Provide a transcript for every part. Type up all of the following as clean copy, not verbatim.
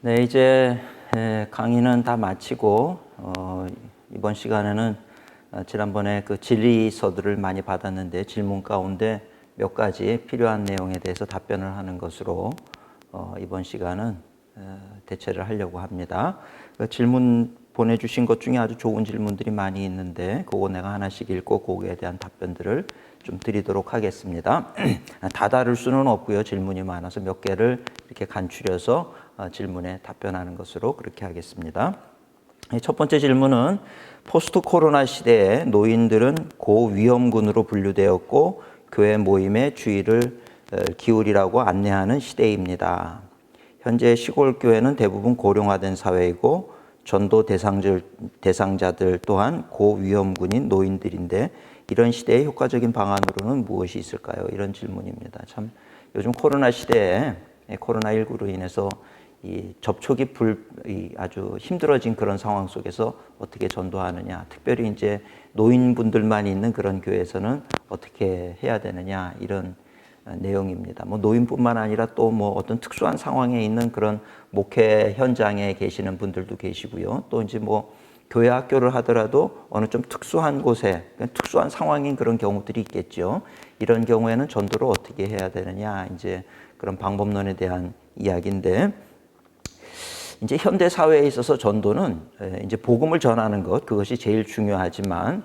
네, 이제 강의는 다 마치고 이번 시간에는 지난번에 그 질의서들을 많이 받았는데 질문 가운데 몇 가지 필요한 내용에 대해서 답변을 하는 것으로 이번 시간은 대체를 하려고 합니다. 그 질문 보내주신 것 중에 아주 좋은 질문들이 많이 있는데 그거 내가 하나씩 읽고 거기에 대한 답변들을 좀 드리도록 하겠습니다. 다 다룰 수는 없고요. 질문이 많아서 몇 개를 이렇게 간추려서 질문에 답변하는 것으로 그렇게 하겠습니다. 첫 번째 질문은 포스트 코로나 시대에 노인들은 고위험군으로 분류되었고 교회 모임에 주의를 기울이라고 안내하는 시대입니다. 현재 시골 교회는 대부분 고령화된 사회이고 전도 대상자들 또한 고위험군인 노인들인데 이런 시대에 효과적인 방안으로는 무엇이 있을까요? 이런 질문입니다. 참 요즘 코로나 시대에 코로나19로 인해서 이 접촉이 아주 힘들어진 그런 상황 속에서 어떻게 전도하느냐, 특별히 이제 노인분들만 있는 그런 교회에서는 어떻게 해야 되느냐 이런 내용입니다. 뭐 노인뿐만 아니라 또 뭐 어떤 특수한 상황에 있는 그런 목회 현장에 계시는 분들도 계시고요. 또 이제 뭐 교회 학교를 하더라도 어느 좀 특수한 곳에 특수한 상황인 그런 경우들이 있겠죠. 이런 경우에는 전도를 어떻게 해야 되느냐 이제 그런 방법론에 대한 이야기인데 이제 현대 사회에 있어서 전도는 이제 복음을 전하는 것 그것이 제일 중요하지만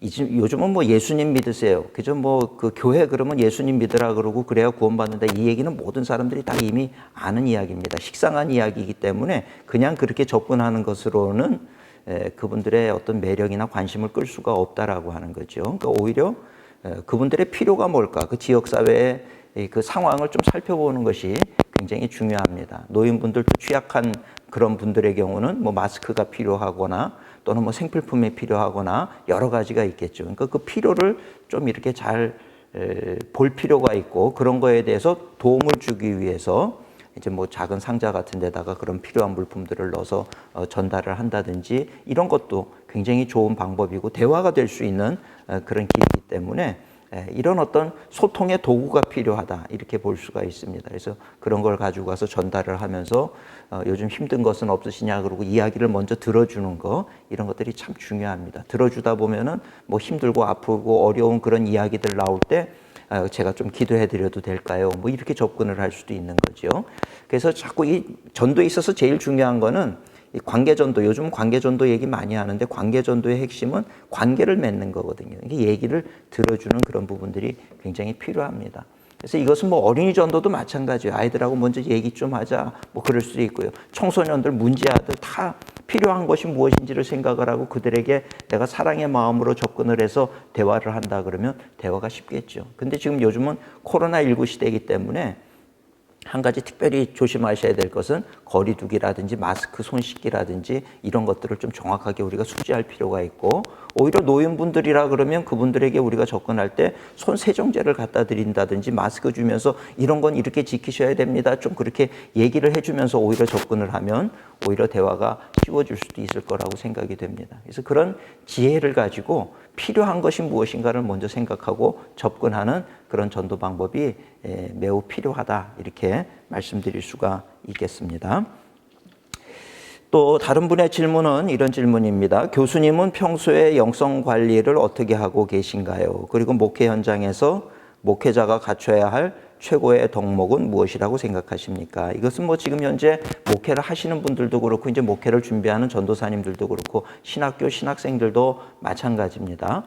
요즘은 뭐 예수님 믿으세요. 그죠? 뭐 그 교회 그러면 예수님 믿으라 그러고 그래야 구원받는다. 이 얘기는 모든 사람들이 다 이미 아는 이야기입니다. 식상한 이야기이기 때문에 그냥 그렇게 접근하는 것으로는 그분들의 어떤 매력이나 관심을 끌 수가 없다라고 하는 거죠. 그러니까 오히려 그분들의 필요가 뭘까? 그 지역 사회의 그 상황을 좀 살펴보는 것이 굉장히 중요합니다. 노인분들 취약한 그런 분들의 경우는 뭐 마스크가 필요하거나 또는 뭐 생필품이 필요하거나 여러 가지가 있겠죠. 그러니까 그 필요를 좀 이렇게 잘 볼 필요가 있고 그런 거에 대해서 도움을 주기 위해서 이제 뭐 작은 상자 같은 데다가 그런 필요한 물품들을 넣어서 전달을 한다든지 이런 것도 굉장히 좋은 방법이고 대화가 될 수 있는 그런 길이기 때문에 이런 어떤 소통의 도구가 필요하다 이렇게 볼 수가 있습니다. 그래서 그런 걸 가지고 가서 전달을 하면서 요즘 힘든 것은 없으시냐 그러고 이야기를 먼저 들어주는 거 이런 것들이 참 중요합니다. 들어주다 보면은 뭐 힘들고 아프고 어려운 그런 이야기들 나올 때 제가 좀 기도해 드려도 될까요? 뭐 이렇게 접근을 할 수도 있는 거죠. 그래서 자꾸 이 전도에 있어서 제일 중요한 거는 이 관계전도, 요즘 관계전도 얘기 많이 하는데 관계전도의 핵심은 관계를 맺는 거거든요. 이게 얘기를 들어주는 그런 부분들이 굉장히 필요합니다. 그래서 이것은 뭐 어린이 전도도 마찬가지예요. 아이들하고 먼저 얘기 좀 하자, 뭐 그럴 수도 있고요. 청소년들, 문제아들 다 필요한 것이 무엇인지를 생각을 하고 그들에게 내가 사랑의 마음으로 접근을 해서 대화를 한다 그러면 대화가 쉽겠죠. 근데 지금 요즘은 코로나19 시대이기 때문에 한 가지 특별히 조심하셔야 될 것은 거리 두기라든지 마스크 손 씻기라든지 이런 것들을 좀 정확하게 우리가 숙지할 필요가 있고 오히려 노인분들이라 그러면 그분들에게 우리가 접근할 때 손 세정제를 갖다 드린다든지 마스크 주면서 이런 건 이렇게 지키셔야 됩니다. 좀 그렇게 얘기를 해주면서 오히려 접근을 하면 오히려 대화가 쉬워질 수도 있을 거라고 생각이 됩니다. 그래서 그런 지혜를 가지고 필요한 것이 무엇인가를 먼저 생각하고 접근하는 그런 전도 방법이 매우 필요하다 이렇게 말씀드릴 수가 있겠습니다. 또 다른 분의 질문은 이런 질문입니다. 교수님은 평소에 영성 관리를 어떻게 하고 계신가요? 그리고 목회 현장에서 목회자가 갖춰야 할 최고의 덕목은 무엇이라고 생각하십니까? 이것은 뭐 지금 현재 목회를 하시는 분들도 그렇고 이제 목회를 준비하는 전도사님들도 그렇고 신학교 신학생들도 마찬가지입니다.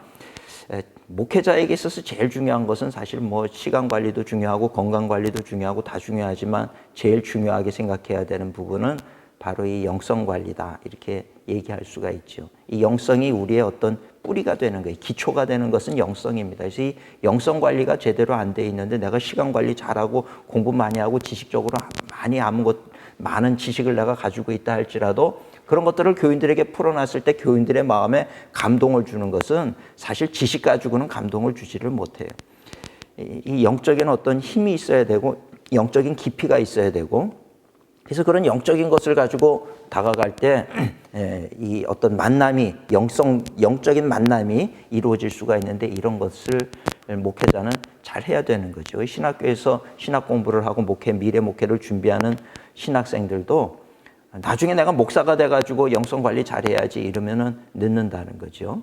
목회자에게 있어서 제일 중요한 것은 사실 뭐 시간 관리도 중요하고 건강 관리도 중요하고 다 중요하지만 제일 중요하게 생각해야 되는 부분은 바로 이 영성 관리다 이렇게 얘기할 수가 있죠. 이 영성이 우리의 어떤 뿌리가 되는 거예요. 기초가 되는 것은 영성입니다. 그래서 이 영성 관리가 제대로 안 돼 있는데 내가 시간 관리 잘하고 공부 많이 하고 지식적으로 많은 지식을 내가 가지고 있다 할지라도 그런 것들을 교인들에게 풀어놨을 때 교인들의 마음에 감동을 주는 것은 사실 지식 가지고는 감동을 주지를 못해요. 이 영적인 어떤 힘이 있어야 되고 영적인 깊이가 있어야 되고 그래서 그런 영적인 것을 가지고 다가갈 때 이 어떤 만남이 영적인 만남이 이루어질 수가 있는데 이런 것을 목회자는 잘 해야 되는 거죠. 신학교에서 신학 공부를 하고 미래 목회를 준비하는 신학생들도 나중에 내가 목사가 돼가지고 영성 관리 잘해야지 이러면은 늦는다는 거죠.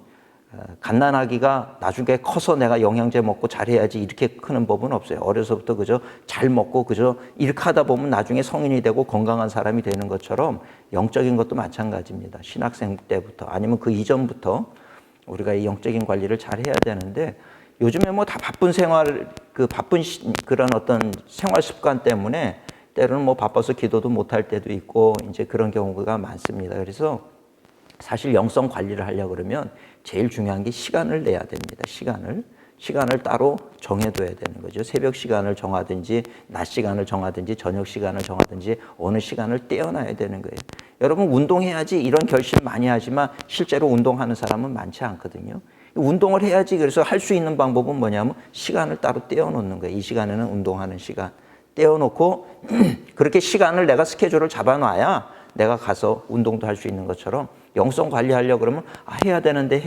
갓난아기가 나중에 커서 내가 영양제 먹고 잘해야지 이렇게 크는 법은 없어요. 어려서부터 그저 잘 먹고 그저 이렇게 하다 보면 나중에 성인이 되고 건강한 사람이 되는 것처럼 영적인 것도 마찬가지입니다. 신학생 때부터 아니면 그 이전부터 우리가 이 영적인 관리를 잘 해야 되는데 요즘에 뭐 다 바쁜 생활, 그런 어떤 생활 습관 때문에 때로는 뭐 바빠서 기도도 못할 때도 있고 이제 그런 경우가 많습니다. 그래서 사실 영성 관리를 하려고 그러면 제일 중요한 게 시간을 내야 됩니다. 시간을 따로 정해둬야 되는 거죠. 새벽 시간을 정하든지 낮 시간을 정하든지 저녁 시간을 정하든지 어느 시간을 떼어놔야 되는 거예요. 여러분 운동해야지 이런 결심 많이 하지만 실제로 운동하는 사람은 많지 않거든요. 운동을 해야지 그래서 할 수 있는 방법은 뭐냐면 시간을 따로 떼어놓는 거예요. 이 시간에는 운동하는 시간 떼어놓고 그렇게 시간을 내가 스케줄을 잡아놔야 내가 가서 운동도 할 수 있는 것처럼 영성 관리하려고 그러면 해야 되는데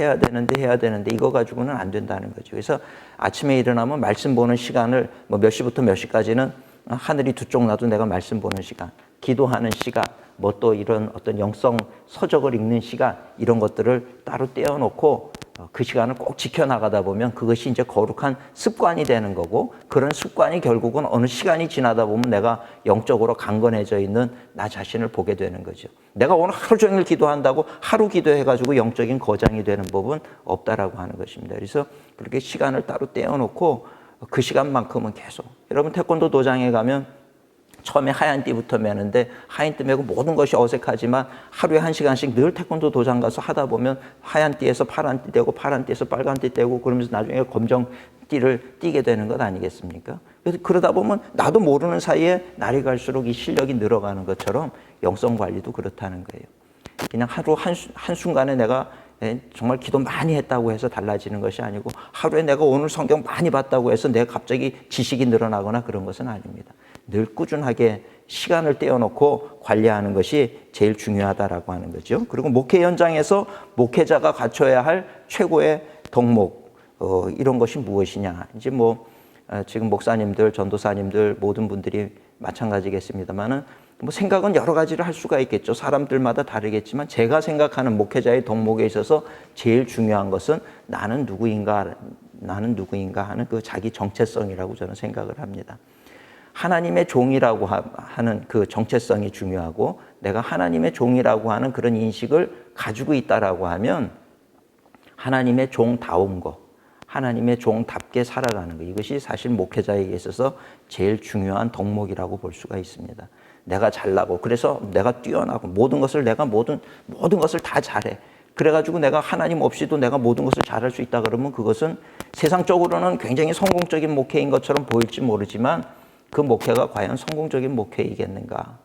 이거 가지고는 안 된다는 거죠. 그래서 아침에 일어나면 말씀 보는 시간을 뭐 몇 시부터 몇 시까지는 하늘이 두 쪽 나도 내가 말씀 보는 시간, 기도하는 시간, 뭐 또 이런 어떤 영성 서적을 읽는 시간 이런 것들을 따로 떼어놓고 그 시간을 꼭 지켜나가다 보면 그것이 이제 거룩한 습관이 되는 거고 그런 습관이 결국은 어느 시간이 지나다 보면 내가 영적으로 강건해져 있는 나 자신을 보게 되는 거죠. 내가 오늘 하루 종일 기도한다고 하루 기도해가지고 영적인 거장이 되는 법은 없다라고 하는 것입니다. 그래서 그렇게 시간을 따로 떼어놓고 그 시간만큼은 계속 여러분 태권도 도장에 가면 처음에 하얀 띠부터 매는데 하얀 띠 매고 모든 것이 어색하지만 하루에 1시간씩 늘 태권도 도장 가서 하다 보면 하얀 띠에서 파란 띠 되고 파란 띠에서 빨간 띠 되고 그러면서 나중에 검정 띠를 띠게 되는 것 아니겠습니까? 그래서 그러다 보면 나도 모르는 사이에 날이 갈수록 이 실력이 늘어가는 것처럼 영성 관리도 그렇다는 거예요. 그냥 하루 한순간에 내가 정말 기도 많이 했다고 해서 달라지는 것이 아니고 하루에 내가 오늘 성경 많이 봤다고 해서 내가 갑자기 지식이 늘어나거나 그런 것은 아닙니다. 늘 꾸준하게 시간을 떼어놓고 관리하는 것이 제일 중요하다라고 하는 거죠. 그리고 목회 현장에서 목회자가 갖춰야 할 최고의 덕목 이런 것이 무엇이냐. 이제 뭐 지금 목사님들, 전도사님들 모든 분들이 마찬가지겠습니다만은 뭐 생각은 여러 가지를 할 수가 있겠죠. 사람들마다 다르겠지만 제가 생각하는 목회자의 덕목에 있어서 제일 중요한 것은 나는 누구인가 하는 그 자기 정체성이라고 저는 생각을 합니다. 하나님의 종이라고 하는 그 정체성이 중요하고 내가 하나님의 종이라고 하는 그런 인식을 가지고 있다라고 하면 하나님의 종다운 거, 하나님의 종답게 살아가는 거 이것이 사실 목회자에게 있어서 제일 중요한 덕목이라고 볼 수가 있습니다. 내가 잘나고 그래서 내가 뛰어나고 모든 것을 다 잘해. 그래가지고 내가 하나님 없이도 내가 모든 것을 잘할 수 있다 그러면 그것은 세상적으로는 굉장히 성공적인 목회인 것처럼 보일지 모르지만 그 목회가 과연 성공적인 목회이겠는가?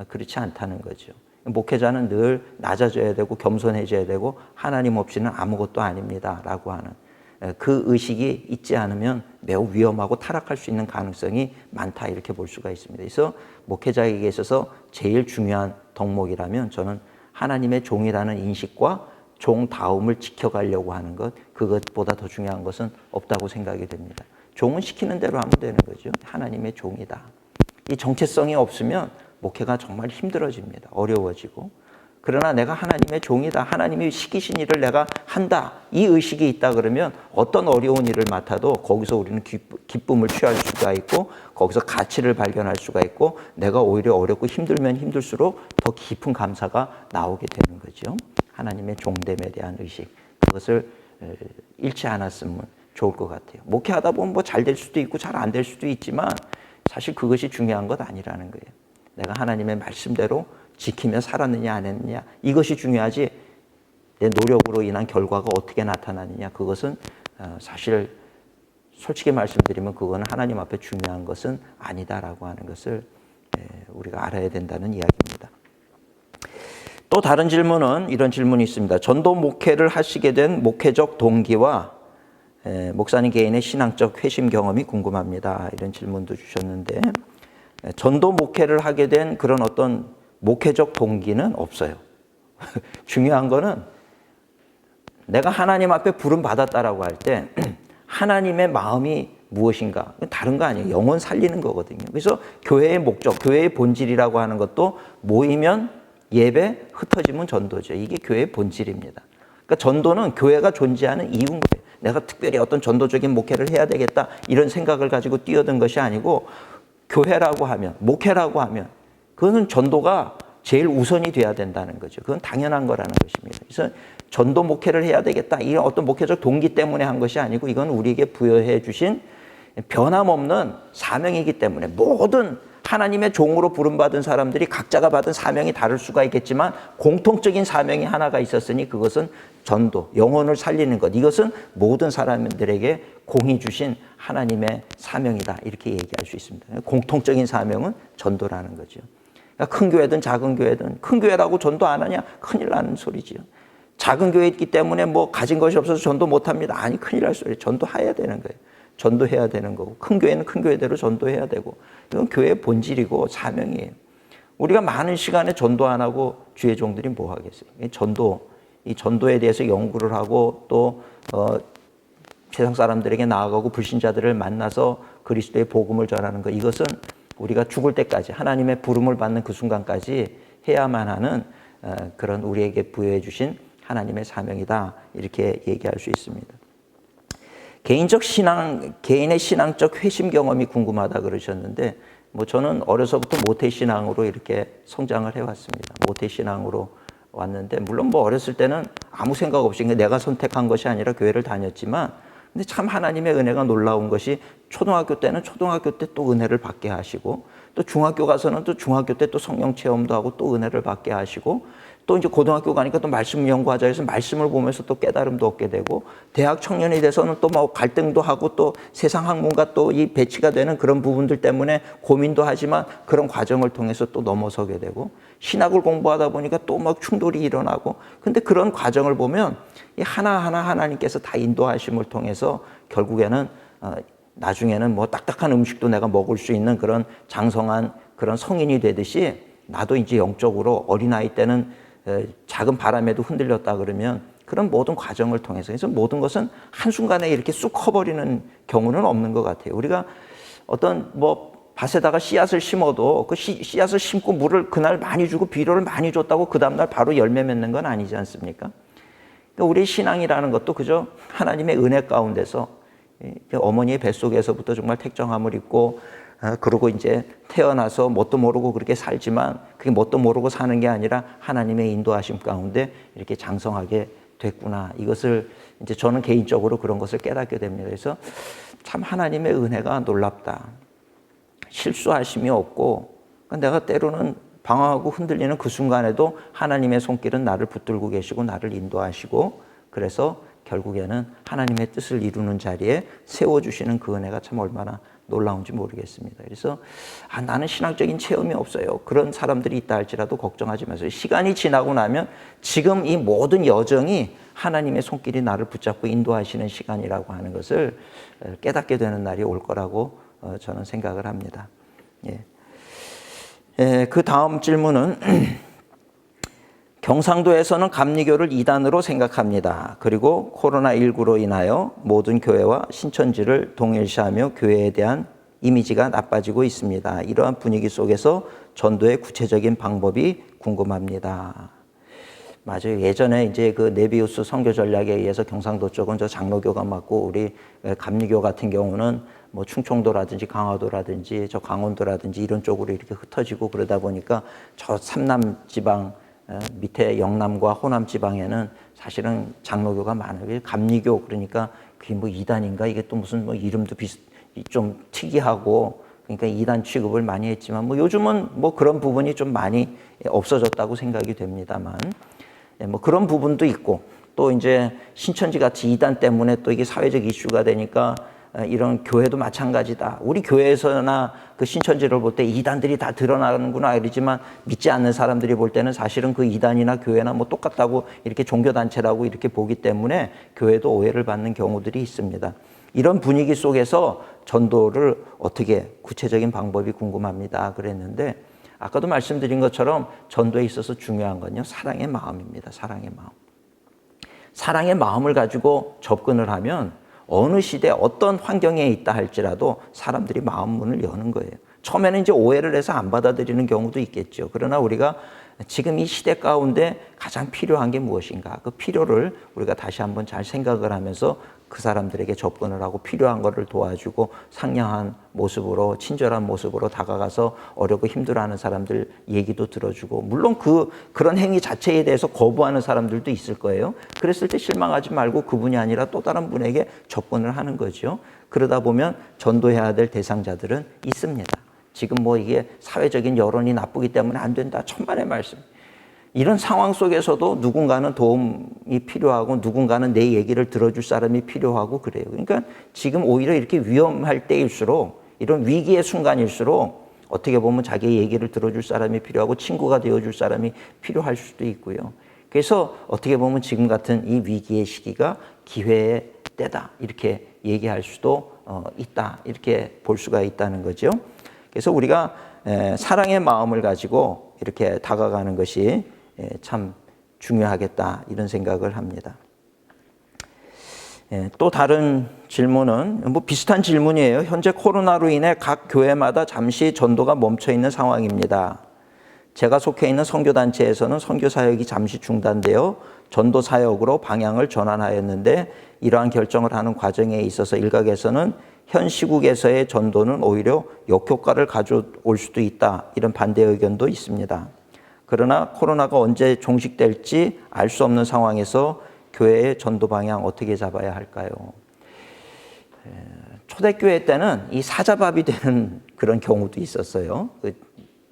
그렇지 않다는 거죠. 목회자는 늘 낮아져야 되고 겸손해져야 되고 하나님 없이는 아무것도 아닙니다 라고 하는 그 의식이 있지 않으면 매우 위험하고 타락할 수 있는 가능성이 많다 이렇게 볼 수가 있습니다. 그래서 목회자에게 있어서 제일 중요한 덕목이라면 저는 하나님의 종이라는 인식과 종다움을 지켜가려고 하는 것 그것보다 더 중요한 것은 없다고 생각이 됩니다. 종은 시키는 대로 하면 되는 거죠. 하나님의 종이다. 이 정체성이 없으면 목회가 정말 힘들어집니다. 어려워지고. 그러나 내가 하나님의 종이다. 하나님이 시키신 일을 내가 한다. 이 의식이 있다 그러면 어떤 어려운 일을 맡아도 거기서 우리는 기쁨을 취할 수가 있고 거기서 가치를 발견할 수가 있고 내가 오히려 어렵고 힘들면 힘들수록 더 깊은 감사가 나오게 되는 거죠. 하나님의 종됨에 대한 의식. 그것을 잃지 않았으면 좋을 것 같아요. 목회하다 보면 뭐 잘 될 수도 있고 잘 안 될 수도 있지만 사실 그것이 중요한 것 아니라는 거예요. 내가 하나님의 말씀대로 지키며 살았느냐 안 했느냐 이것이 중요하지 내 노력으로 인한 결과가 어떻게 나타나느냐 그것은 사실 솔직히 말씀드리면 그거는 하나님 앞에 중요한 것은 아니다라고 하는 것을 우리가 알아야 된다는 이야기입니다. 또 다른 질문은 이런 질문이 있습니다. 전도 목회를 하시게 된 목회적 동기와 목사님 개인의 신앙적 회심 경험이 궁금합니다. 이런 질문도 주셨는데 전도 목회를 하게 된 그런 어떤 목회적 동기는 없어요. 중요한 거는 내가 하나님 앞에 부름 받았다라고 할 때 하나님의 마음이 무엇인가? 다른 거 아니에요. 영혼 살리는 거거든요. 그래서 교회의 목적, 교회의 본질이라고 하는 것도 모이면 예배, 흩어지면 전도죠. 이게 교회의 본질입니다. 그러니까 전도는 교회가 존재하는 이유인 거예요. 내가 특별히 어떤 전도적인 목회를 해야 되겠다 이런 생각을 가지고 뛰어든 것이 아니고 교회라고 하면, 목회라고 하면 그거는 전도가 제일 우선이 돼야 된다는 거죠. 그건 당연한 거라는 것입니다. 그래서 전도 목회를 해야 되겠다 이런 어떤 목회적 동기 때문에 한 것이 아니고 이건 우리에게 부여해 주신 변함없는 사명이기 때문에 모든 하나님의 종으로 부름받은 사람들이 각자가 받은 사명이 다를 수가 있겠지만 공통적인 사명이 하나가 있었으니 그것은 전도, 영혼을 살리는 것. 이것은 모든 사람들에게 공히 주신 하나님의 사명이다. 이렇게 얘기할 수 있습니다. 공통적인 사명은 전도라는 거죠. 그러니까 큰 교회든 작은 교회든 큰 교회라고 전도 안 하냐? 큰일 나는 소리지요. 작은 교회이기 때문에 뭐 가진 것이 없어서 전도 못합니다. 아니 큰일 날 소리. 전도해야 되는 거예요. 전도해야 되는 거고 큰 교회는 큰 교회대로 전도해야 되고 이건 교회의 본질이고 사명이에요. 우리가 많은 시간에 전도 안 하고 주의 종들이 뭐 하겠어요? 이 전도에 대해서 연구를 하고 또 세상 사람들에게 나아가고 불신자들을 만나서 그리스도의 복음을 전하는 것 이것은 우리가 죽을 때까지 하나님의 부름을 받는 그 순간까지 해야만 하는 그런 우리에게 부여해 주신 하나님의 사명이다 이렇게 얘기할 수 있습니다. 개인적 신앙, 개인의 신앙적 회심 경험이 궁금하다 그러셨는데 뭐 저는 어려서부터 모태 신앙으로 이렇게 성장을 해왔습니다. 모태 신앙으로 왔는데 물론 뭐 어렸을 때는 아무 생각 없이 내가 선택한 것이 아니라 교회를 다녔지만 근데 참 하나님의 은혜가 놀라운 것이 초등학교 때는 초등학교 때 또 은혜를 받게 하시고 또 중학교 가서는 또 중학교 때 또 성령 체험도 하고 또 은혜를 받게 하시고 또 이제 고등학교 가니까 또 말씀 연구하자 해서 말씀을 보면서 또 깨달음도 얻게 되고 대학 청년이 돼서는 또 뭐 갈등도 하고 또 세상 학문과 또 이 배치가 되는 그런 부분들 때문에 고민도 하지만 그런 과정을 통해서 또 넘어서게 되고 신학을 공부하다 보니까 또 막 충돌이 일어나고 근데 그런 과정을 보면 이 하나하나 하나님께서 다 인도하심을 통해서 결국에는 나중에는 뭐 딱딱한 음식도 내가 먹을 수 있는 그런 장성한 그런 성인이 되듯이 나도 이제 영적으로 어린아이 때는 작은 바람에도 흔들렸다 그러면 그런 모든 과정을 통해서 그래서 모든 것은 한순간에 이렇게 쑥 커버리는 경우는 없는 것 같아요. 우리가 어떤 뭐 밭에다가 씨앗을 심어도 그 씨앗을 심고 물을 그날 많이 주고 비료를 많이 줬다고 그 다음날 바로 열매 맺는 건 아니지 않습니까? 그러니까 우리 신앙이라는 것도 그저 하나님의 은혜 가운데서 어머니의 뱃속에서부터 정말 택정함을 입고 그러고 이제 태어나서 뭣도 모르고 그렇게 살지만 그게 뭣도 모르고 사는 게 아니라 하나님의 인도하심 가운데 이렇게 장성하게 됐구나. 이것을 이제 저는 개인적으로 그런 것을 깨닫게 됩니다. 그래서 참 하나님의 은혜가 놀랍다. 실수하심이 없고 내가 때로는 방황하고 흔들리는 그 순간에도 하나님의 손길은 나를 붙들고 계시고 나를 인도하시고 그래서 결국에는 하나님의 뜻을 이루는 자리에 세워주시는 그 은혜가 참 얼마나 놀라운지 모르겠습니다. 그래서 나는 신앙적인 체험이 없어요. 그런 사람들이 있다 할지라도 걱정하지 마세요. 시간이 지나고 나면 지금 이 모든 여정이 하나님의 손길이 나를 붙잡고 인도하시는 시간이라고 하는 것을 깨닫게 되는 날이 올 거라고 저는 생각을 합니다. 그 다음 질문은 경상도에서는 감리교를 이단으로 생각합니다. 그리고 코로나19로 인하여 모든 교회와 신천지를 동일시하며 교회에 대한 이미지가 나빠지고 있습니다. 이러한 분위기 속에서 전도의 구체적인 방법이 궁금합니다. 맞아요. 예전에 이제 그 네비우스 선교 전략에 의해서 경상도 쪽은 저 장로교가 맞고 우리 감리교 같은 경우는 뭐 충청도라든지 강화도라든지 저 강원도라든지 이런 쪽으로 이렇게 흩어지고 그러다 보니까 저 삼남 지방 밑에 영남과 호남 지방에는 사실은 장로교가 많아요. 감리교 그러니까 그게 뭐 이단인가 이게 또 무슨 뭐 이름도 좀 특이하고 그러니까 이단 취급을 많이 했지만 뭐 요즘은 뭐 그런 부분이 좀 많이 없어졌다고 생각이 됩니다만 뭐 그런 부분도 있고 또 이제 신천지 같이 이단 때문에 또 이게 사회적 이슈가 되니까 이런 교회도 마찬가지다. 우리 교회에서나 그 신천지를 볼 때 이단들이 다 드러나는구나 이러지만 믿지 않는 사람들이 볼 때는 사실은 그 이단이나 교회나 뭐 똑같다고 이렇게 종교단체라고 이렇게 보기 때문에 교회도 오해를 받는 경우들이 있습니다. 이런 분위기 속에서 전도를 어떻게 구체적인 방법이 궁금합니다. 그랬는데 아까도 말씀드린 것처럼 전도에 있어서 중요한 건요. 사랑의 마음입니다. 사랑의 마음. 사랑의 마음을 가지고 접근을 하면 어느 시대 어떤 환경에 있다 할지라도 사람들이 마음 문을 여는 거예요. 처음에는 이제 오해를 해서 안 받아들이는 경우도 있겠죠. 그러나 우리가 지금 이 시대 가운데 가장 필요한 게 무엇인가? 그 필요를 우리가 다시 한번 잘 생각을 하면서 그 사람들에게 접근을 하고 필요한 것을 도와주고 상냥한 모습으로 친절한 모습으로 다가가서 어렵고 힘들어하는 사람들 얘기도 들어주고 물론 그런 행위 자체에 대해서 거부하는 사람들도 있을 거예요. 그랬을 때 실망하지 말고 그분이 아니라 또 다른 분에게 접근을 하는 거죠. 그러다 보면 전도해야 될 대상자들은 있습니다. 지금 뭐 이게 사회적인 여론이 나쁘기 때문에 안 된다. 천만의 말씀. 이런 상황 속에서도 누군가는 도움이 필요하고 누군가는 내 얘기를 들어줄 사람이 필요하고 그래요. 그러니까 지금 오히려 이렇게 위험할 때일수록 이런 위기의 순간일수록 어떻게 보면 자기의 얘기를 들어줄 사람이 필요하고 친구가 되어줄 사람이 필요할 수도 있고요. 그래서 어떻게 보면 지금 같은 이 위기의 시기가 기회의 때다. 이렇게 얘기할 수도 있다. 이렇게 볼 수가 있다는 거죠. 그래서 우리가 사랑의 마음을 가지고 이렇게 다가가는 것이 참 중요하겠다 이런 생각을 합니다. 또 다른 질문은 뭐 비슷한 질문이에요. 현재 코로나로 인해 각 교회마다 잠시 전도가 멈춰 있는 상황입니다. 제가 속해 있는 선교단체에서는 선교 사역이 잠시 중단되어 전도 사역으로 방향을 전환하였는데 이러한 결정을 하는 과정에 있어서 일각에서는 현 시국에서의 전도는 오히려 역효과를 가져올 수도 있다. 이런 반대 의견도 있습니다. 그러나 코로나가 언제 종식될지 알 수 없는 상황에서 교회의 전도 방향 어떻게 잡아야 할까요? 초대교회 때는 이 사자밥이 되는 그런 경우도 있었어요.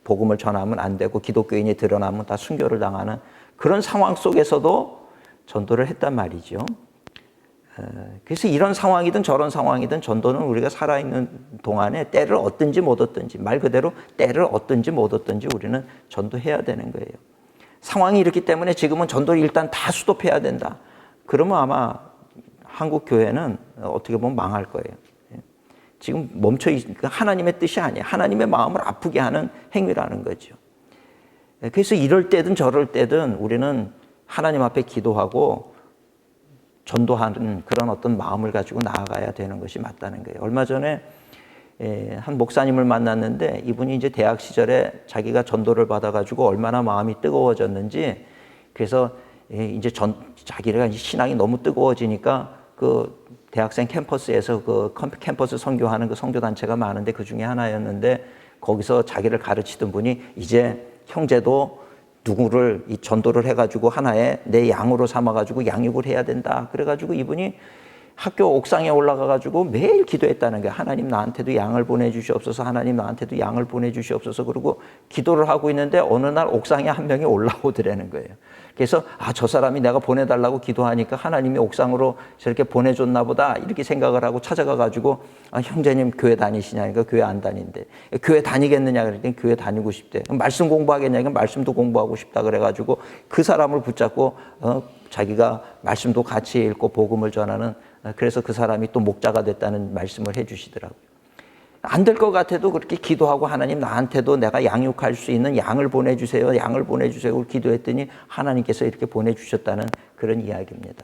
복음을 전하면 안 되고 기독교인이 드러나면 다 순교를 당하는 그런 상황 속에서도 전도를 했단 말이죠. 그래서 이런 상황이든 저런 상황이든 전도는 우리가 살아있는 동안에 때를 얻든지 못 얻든지 말 그대로 때를 얻든지 못 얻든지 우리는 전도해야 되는 거예요. 상황이 이렇기 때문에 지금은 전도를 일단 다 스톱해야 된다. 그러면 아마 한국 교회는 어떻게 보면 망할 거예요. 지금 멈춰 있으니까 하나님의 뜻이 아니에요. 하나님의 마음을 아프게 하는 행위라는 거죠. 그래서 이럴 때든 저럴 때든 우리는 하나님 앞에 기도하고 전도하는 그런 어떤 마음을 가지고 나아가야 되는 것이 맞다는 거예요. 얼마 전에 한 목사님을 만났는데 이분이 이제 대학 시절에 자기가 전도를 받아가지고 얼마나 마음이 뜨거워졌는지 그래서 이제 자기가 신앙이 너무 뜨거워지니까 그 대학생 캠퍼스에서 그 캠퍼스 선교하는 그 선교단체가 많은데 그 중에 하나였는데 거기서 자기를 가르치던 분이 이제 형제도 누구를 이 전도를 해가지고 하나의 내 양으로 삼아가지고 양육을 해야 된다. 그래가지고 이분이 학교 옥상에 올라가가지고 매일 기도했다는 거예요. 하나님 나한테도 양을 보내주시옵소서. 하나님 나한테도 양을 보내주시옵소서. 그리고 기도를 하고 있는데 어느 날 옥상에 한 명이 올라오더라는 거예요. 그래서 저 사람이 내가 보내달라고 기도하니까 하나님이 옥상으로 저렇게 보내줬나 보다 이렇게 생각을 하고 찾아가가지고 형제님 교회 다니시냐니까 교회 안 다닌대. 교회 다니겠느냐 그랬더니 교회 다니고 싶대. 말씀 공부하겠냐니까 말씀도 공부하고 싶다 그래가지고 그 사람을 붙잡고 자기가 말씀도 같이 읽고 복음을 전하는 그래서 그 사람이 또 목자가 됐다는 말씀을 해주시더라고요. 안 될 것 같아도 그렇게 기도하고 하나님 나한테도 내가 양육할 수 있는 양을 보내주세요. 양을 보내주세요. 기도했더니 하나님께서 이렇게 보내주셨다는 그런 이야기입니다.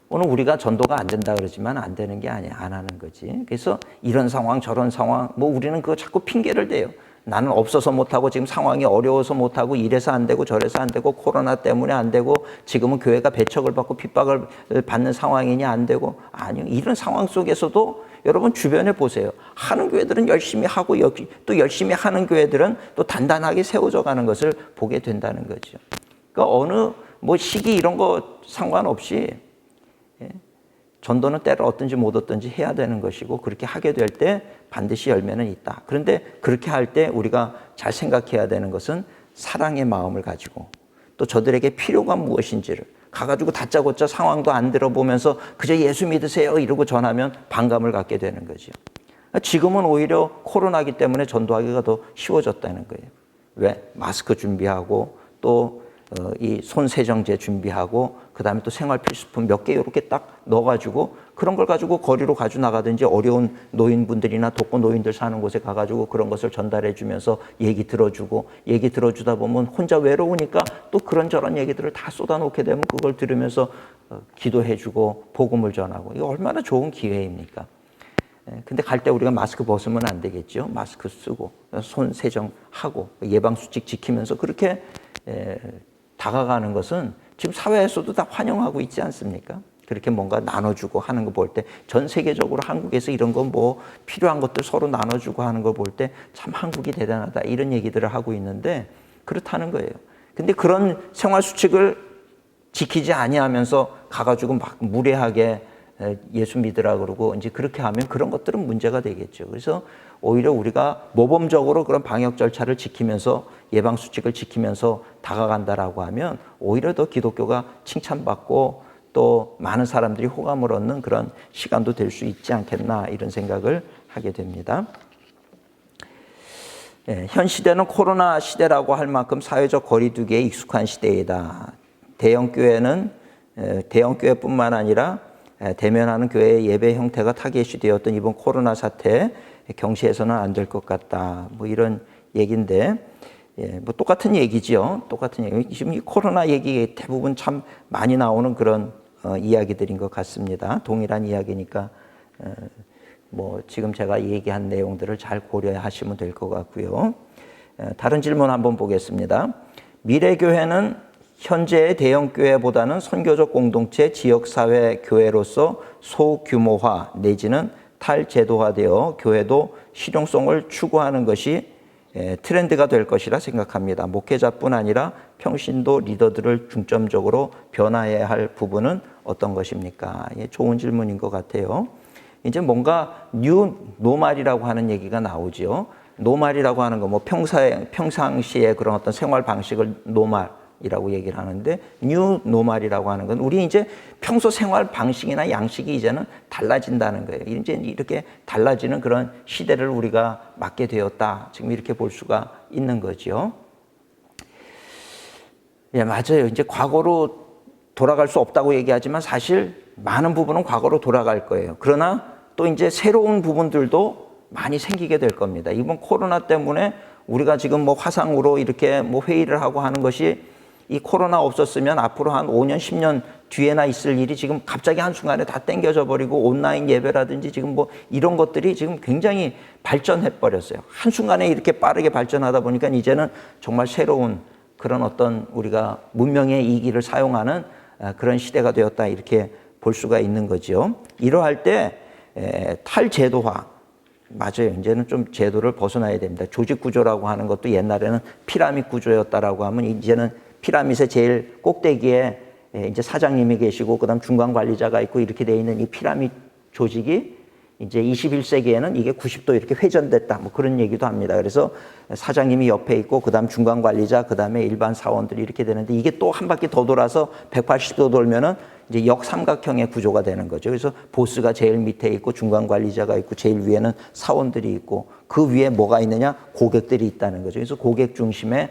오늘 우리가 전도가 안 된다 그러지만 안 되는 게 아니야. 안 하는 거지. 그래서 이런 상황 저런 상황 뭐 우리는 그거 자꾸 핑계를 대요. 나는 없어서 못하고 지금 상황이 어려워서 못하고 이래서 안 되고 저래서 안 되고 코로나 때문에 안 되고 지금은 교회가 배척을 받고 핍박을 받는 상황이니 안 되고 아니요. 이런 상황 속에서도 여러분 주변에 보세요. 하는 교회들은 열심히 하고 여기 또 열심히 하는 교회들은 또 단단하게 세워져 가는 것을 보게 된다는 거죠. 그러니까 어느 뭐 시기 이런 거 상관없이 전도는 때를 얻든지 못 얻든지 해야 되는 것이고 그렇게 하게 될 때 반드시 열매는 있다. 그런데 그렇게 할 때 우리가 잘 생각해야 되는 것은 사랑의 마음을 가지고 또 저들에게 필요가 무엇인지를 가가지고 다짜고짜 상황도 안 들어보면서 그저 예수 믿으세요 이러고 전하면 반감을 갖게 되는 거죠. 지금은 오히려 코로나기 때문에 전도하기가 더 쉬워졌다는 거예요. 왜? 마스크 준비하고 또 이 손세정제 준비하고 그다음에 또 생활 필수품 몇 개 이렇게 딱 넣어가지고 그런 걸 가지고 거리로 가지고 나가든지 어려운 노인분들이나 독거 노인들 사는 곳에 가가지고 그런 것을 전달해 주면서 얘기 들어주고 얘기 들어주다 보면 혼자 외로우니까 또 그런저런 얘기들을 다 쏟아놓게 되면 그걸 들으면서 기도해 주고 복음을 전하고 이거 얼마나 좋은 기회입니까? 근데 갈 때 우리가 마스크 벗으면 안 되겠죠. 마스크 쓰고 손 세정하고 예방수칙 지키면서 그렇게 다가가는 것은 지금 사회에서도 다 환영하고 있지 않습니까? 그렇게 뭔가 나눠주고 하는 거 볼 때 전 세계적으로 한국에서 이런 거 뭐 필요한 것들 서로 나눠주고 하는 거 볼 때 참 한국이 대단하다 이런 얘기들을 하고 있는데 그렇다는 거예요. 근데 그런 생활 수칙을 지키지 아니하면서 가가지고 막 무례하게 예수 믿으라 그러고 이제 그렇게 하면 그런 것들은 문제가 되겠죠. 그래서 오히려 우리가 모범적으로 그런 방역 절차를 지키면서 예방 수칙을 지키면서 다가간다라고 하면 오히려 더 기독교가 칭찬받고 또 많은 사람들이 호감을 얻는 그런 시간도 될 수 있지 않겠나 이런 생각을 하게 됩니다. 현 시대는 코로나 시대라고 할 만큼 사회적 거리두기에 익숙한 시대이다. 대형 교회뿐만 아니라 대면하는 교회의 예배 형태가 타겟이 되었던 이번 코로나 사태 경시해서는 안 될 것 같다. 뭐 이런 얘기인데, 뭐 똑같은 얘기지요. 똑같은 얘기. 지금 이 코로나 얘기 대부분 참 많이 나오는 그런 이야기들인 것 같습니다. 동일한 이야기니까 뭐 지금 제가 얘기한 내용들을 잘 고려하시면 될 것 같고요. 다른 질문 한번 보겠습니다. 미래교회는 현재의 대형교회보다는 선교적 공동체, 지역사회 교회로서 소규모화 내지는 탈제도화되어 교회도 실용성을 추구하는 것이 트렌드가 될 것이라 생각합니다. 목회자뿐 아니라 평신도 리더들을 중점적으로 변화해야 할 부분은 어떤 것입니까? 좋은 질문인 것 같아요. 이제 뭔가 뉴 노말이라고 하는 얘기가 나오죠. 노말이라고 하는 거 뭐 평상시에 그런 어떤 생활 방식을 노말이라고 얘기를 하는데 뉴 노말이라고 하는 건 우리 이제 평소 생활 방식이나 양식이 이제는 달라진다는 거예요. 이제 이렇게 달라지는 그런 시대를 우리가 맞게 되었다. 지금 이렇게 볼 수가 있는 거죠. 예, 맞아요. 이제 과거로 돌아갈 수 없다고 얘기하지만 사실 많은 부분은 과거로 돌아갈 거예요. 그러나 또 이제 새로운 부분들도 많이 생기게 될 겁니다. 이번 코로나 때문에 우리가 지금 뭐 화상으로 이렇게 뭐 회의를 하고 하는 것이 이 코로나 없었으면 앞으로 한 5년, 10년 뒤에나 있을 일이 지금 갑자기 한순간에 다 땡겨져 버리고 온라인 예배라든지 지금 뭐 이런 것들이 지금 굉장히 발전해 버렸어요. 한순간에 이렇게 빠르게 발전하다 보니까 이제는 정말 새로운 그런 어떤 우리가 문명의 이기를 사용하는 그런 시대가 되었다 이렇게 볼 수가 있는 거죠. 이러할 때 탈제도화 맞아요. 이제는 좀 제도를 벗어나야 됩니다. 조직 구조라고 하는 것도 옛날에는 피라밋 구조였다라고 하면 이제는 피라밋의 제일 꼭대기에 이제 사장님이 계시고 그다음 중간 관리자가 있고 이렇게 돼 있는 이 피라밋 조직이 이제 21세기에는 이게 90도 이렇게 회전됐다. 뭐 그런 얘기도 합니다. 그래서 사장님이 옆에 있고 그다음 중간 관리자 그다음에 일반 사원들이 이렇게 되는데 이게 또 한 바퀴 더 돌아서 180도 돌면은 이제 역삼각형의 구조가 되는 거죠. 그래서 보스가 제일 밑에 있고 중간 관리자가 있고 제일 위에는 사원들이 있고 그 위에 뭐가 있느냐? 고객들이 있다는 거죠. 그래서 고객 중심의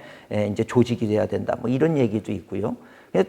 이제 조직이 돼야 된다. 뭐 이런 얘기도 있고요.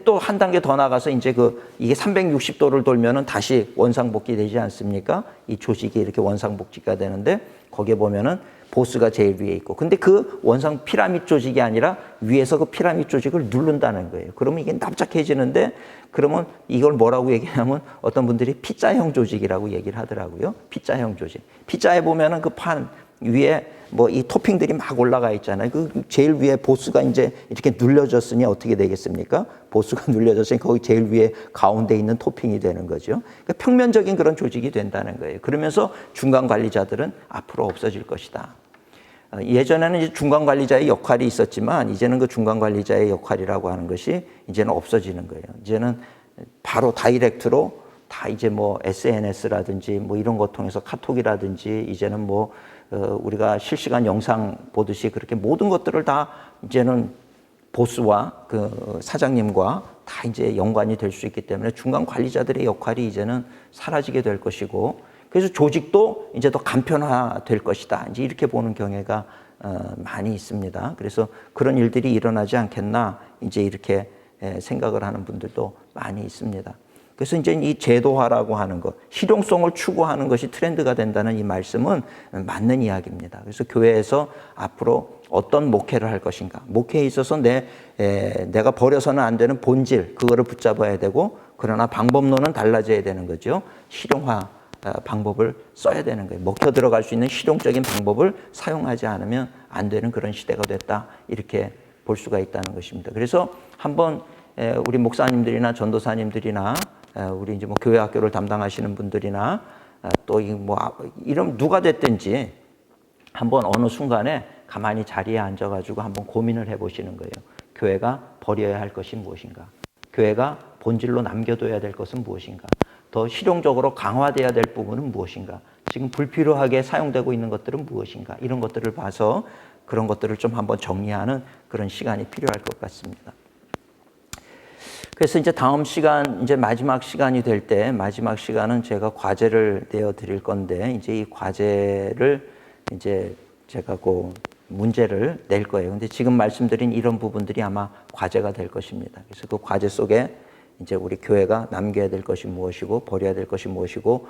또 한 단계 더 나가서 이제 이게 360도를 돌면은 다시 원상복귀 되지 않습니까? 이 조직이 이렇게 원상복귀가 되는데 거기에 보면은 보스가 제일 위에 있고 근데 그 원상 피라밋 조직이 아니라 위에서 그 피라밋 조직을 누른다는 거예요. 그러면 이게 납작해지는데 그러면 이걸 뭐라고 얘기하면 어떤 분들이 피자형 조직이라고 얘기를 하더라고요. 피자형 조직. 피자에 보면은 그 판 위에 뭐 이 토핑들이 막 올라가 있잖아요. 그 제일 위에 보스가 이제 이렇게 눌려졌으니 어떻게 되겠습니까? 보스가 눌려졌으니 거기 제일 위에 가운데 있는 토핑이 되는 거죠. 그러니까 평면적인 그런 조직이 된다는 거예요. 그러면서 중간 관리자들은 앞으로 없어질 것이다. 예전에는 이제 중간 관리자의 역할이 있었지만 이제는 그 중간 관리자의 역할이라고 하는 것이 이제는 없어지는 거예요. 이제는 바로 다이렉트로 다 이제 뭐 SNS라든지 뭐 이런 거 통해서 카톡이라든지 이제는 뭐 우리가 실시간 영상 보듯이 그렇게 모든 것들을 다 이제는 보스와 그 사장님과 다 이제 연관이 될 수 있기 때문에 중간 관리자들의 역할이 이제는 사라지게 될 것이고 그래서 조직도 이제 더 간편화될 것이다. 이제 이렇게 보는 경향가 많이 있습니다. 그래서 그런 일들이 일어나지 않겠나 이제 이렇게 생각을 하는 분들도 많이 있습니다. 그래서 이제 이 제도화라고 하는 것, 실용성을 추구하는 것이 트렌드가 된다는 이 말씀은 맞는 이야기입니다. 그래서 교회에서 앞으로 어떤 목회를 할 것인가, 목회에 있어서 내가 버려서는 안 되는 본질, 그거를 붙잡아야 되고, 그러나 방법론은 달라져야 되는 거죠. 실용화 방법을 써야 되는 거예요. 먹혀 들어갈 수 있는 실용적인 방법을 사용하지 않으면 안 되는 그런 시대가 됐다, 이렇게 볼 수가 있다는 것입니다. 그래서 한번 우리 목사님들이나 전도사님들이나 우리 이제 뭐 교회 학교를 담당하시는 분들이나 또 이런 누가 됐든지 한번 어느 순간에 가만히 자리에 앉아가지고 한번 고민을 해보시는 거예요. 교회가 버려야 할 것이 무엇인가? 교회가 본질로 남겨둬야 될 것은 무엇인가? 더 실용적으로 강화돼야 될 부분은 무엇인가? 지금 불필요하게 사용되고 있는 것들은 무엇인가? 이런 것들을 봐서 그런 것들을 좀 한번 정리하는 그런 시간이 필요할 것 같습니다. 그래서 이제 다음 시간, 이제 마지막 시간이 될 때, 마지막 시간은 제가 과제를 내어 드릴 건데, 이제 이 과제를 이제 제가 그 문제를 낼 거예요. 근데 지금 말씀드린 이런 부분들이 아마 과제가 될 것입니다. 그래서 그 과제 속에 이제 우리 교회가 남겨야 될 것이 무엇이고, 버려야 될 것이 무엇이고,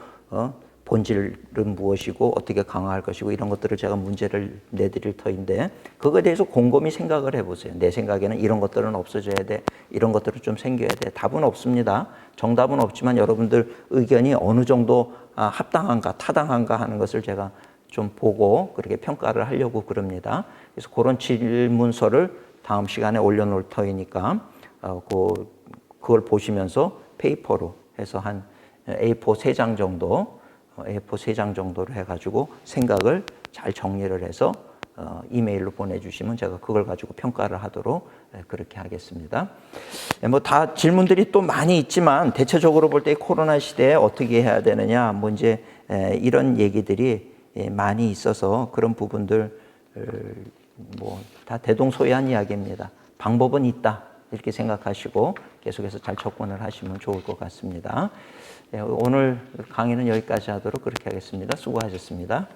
본질은 무엇이고, 어떻게 강화할 것이고, 이런 것들을 제가 문제를 내드릴 터인데, 그거에 대해서 곰곰이 생각을 해보세요. 내 생각에는 이런 것들은 없어져야 돼, 이런 것들은 좀 생겨야 돼. 답은 없습니다. 정답은 없지만 여러분들 의견이 어느 정도 합당한가, 타당한가 하는 것을 제가 좀 보고 그렇게 평가를 하려고 그럽니다. 그래서 그런 질문서를 다음 시간에 올려놓을 터이니까 그걸 보시면서 페이퍼로 해서 한 A4 3장 정도, A4 3장 정도로 해가지고 생각을 잘 정리를 해서 이메일로 보내주시면 제가 그걸 가지고 평가를 하도록 그렇게 하겠습니다. 뭐 다 질문들이 또 많이 있지만 대체적으로 볼 때 코로나 시대에 어떻게 해야 되느냐, 뭐 이제 이런 얘기들이 많이 있어서 그런 부분들 뭐 다 대동소이한 이야기입니다. 방법은 있다, 이렇게 생각하시고 계속해서 잘 접근을 하시면 좋을 것 같습니다. 오늘 강의는 여기까지 하도록 그렇게 하겠습니다. 수고하셨습니다.